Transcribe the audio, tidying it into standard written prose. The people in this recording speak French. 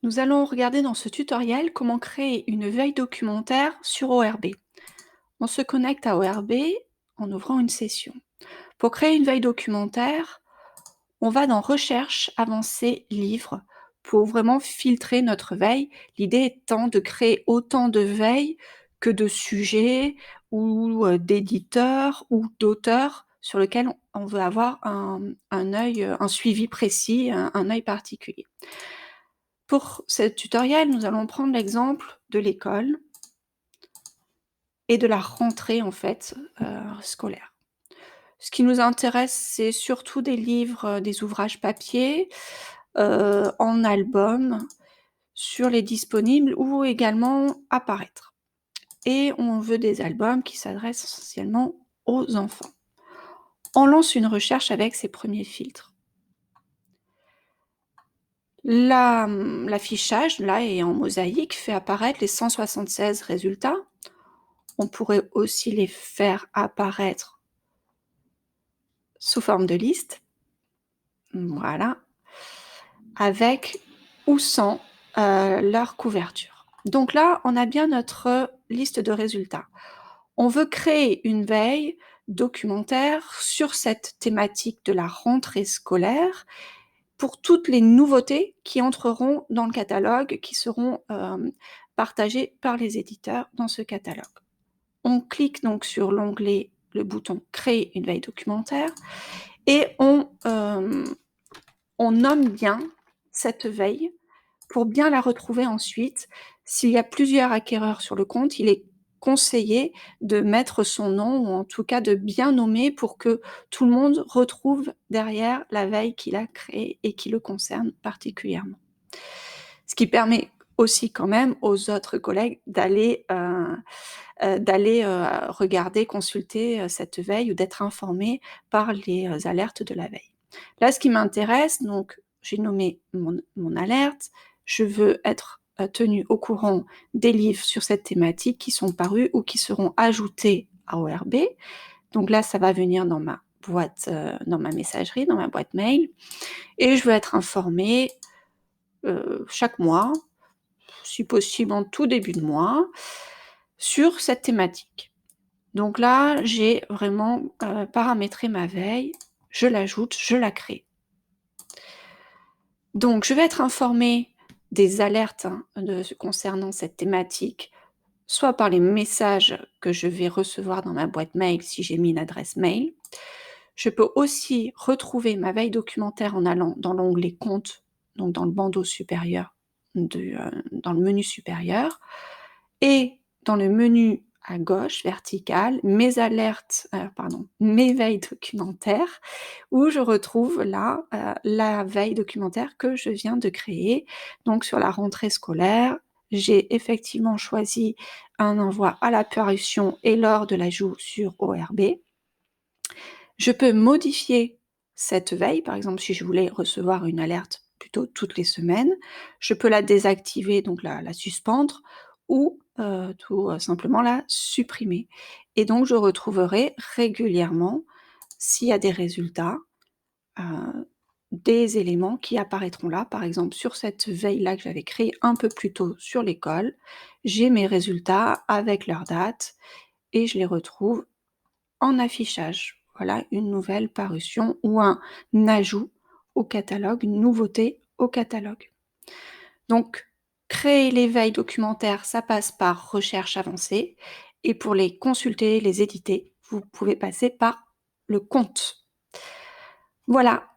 Nous allons regarder dans ce tutoriel comment créer une veille documentaire sur ORB. On se connecte à ORB en ouvrant une session. Pour créer une veille documentaire, on va dans Recherche avancée livres pour vraiment filtrer notre veille. L'idée étant de créer autant de veilles que de sujets ou d'éditeurs ou d'auteurs sur lesquels on veut avoir un œil, un suivi précis, un œil particulier. Pour ce tutoriel, nous allons prendre l'exemple de l'école et de la rentrée en fait, scolaire. Ce qui nous intéresse, c'est surtout des livres, des ouvrages papier, en album, sur les disponibles ou également à paraître. Et on veut des albums qui s'adressent essentiellement aux enfants. On lance une recherche avec ces premiers filtres. L'affichage, là, est en mosaïque, fait apparaître les 176 résultats. On pourrait aussi les faire apparaître sous forme de liste. Voilà. Avec ou sans leur couverture. Donc là, on a bien notre liste de résultats. On veut créer une veille documentaire sur cette thématique de la rentrée scolaire pour toutes les nouveautés qui entreront dans le catalogue, qui seront partagées par les éditeurs dans ce catalogue. On clique donc sur l'onglet, le bouton « Créer une veille documentaire » et on nomme bien cette veille pour bien la retrouver ensuite. S'il y a plusieurs acquéreurs sur le compte, il est conseillé de mettre son nom ou en tout cas de bien nommer pour que tout le monde retrouve derrière la veille qu'il a créée et qui le concerne particulièrement. Ce qui permet aussi quand même aux autres collègues d'aller regarder, consulter cette veille ou d'être informés par les alertes de la veille. Là, ce qui m'intéresse, donc j'ai nommé mon alerte, je veux être tenue au courant des livres sur cette thématique qui sont parus ou qui seront ajoutés à ORB. Donc là, ça va venir dans ma boîte, dans ma messagerie, dans ma boîte mail. Et je veux être informée chaque mois, si possible en tout début de mois, sur cette thématique. Donc là, j'ai vraiment paramétré ma veille, je l'ajoute, je la crée. Donc je vais être informée des alertes concernant cette thématique, soit par les messages que je vais recevoir dans ma boîte mail si j'ai mis une adresse mail. Je peux aussi retrouver ma veille documentaire en allant dans l'onglet Compte, donc dans le bandeau supérieur, dans le menu supérieur, et dans le menu à gauche, vertical, mes veilles documentaires, où je retrouve là la veille documentaire que je viens de créer. Donc sur la rentrée scolaire, j'ai effectivement choisi un envoi à la parution et lors de l'ajout sur ORB. Je peux modifier cette veille, par exemple si je voulais recevoir une alerte plutôt toutes les semaines, je peux la désactiver, donc la suspendre, ou tout simplement la supprimer. Et donc je retrouverai régulièrement, s'il y a des résultats, des éléments qui apparaîtront là. Par exemple, sur cette veille-là que j'avais créée un peu plus tôt sur l'école, j'ai mes résultats avec leur date et je les retrouve en affichage. Voilà une nouvelle parution ou un ajout au catalogue, une nouveauté au catalogue. Donc, créer les veilles documentaires, ça passe par recherche avancée. Et pour les consulter, les éditer, vous pouvez passer par le compte. Voilà.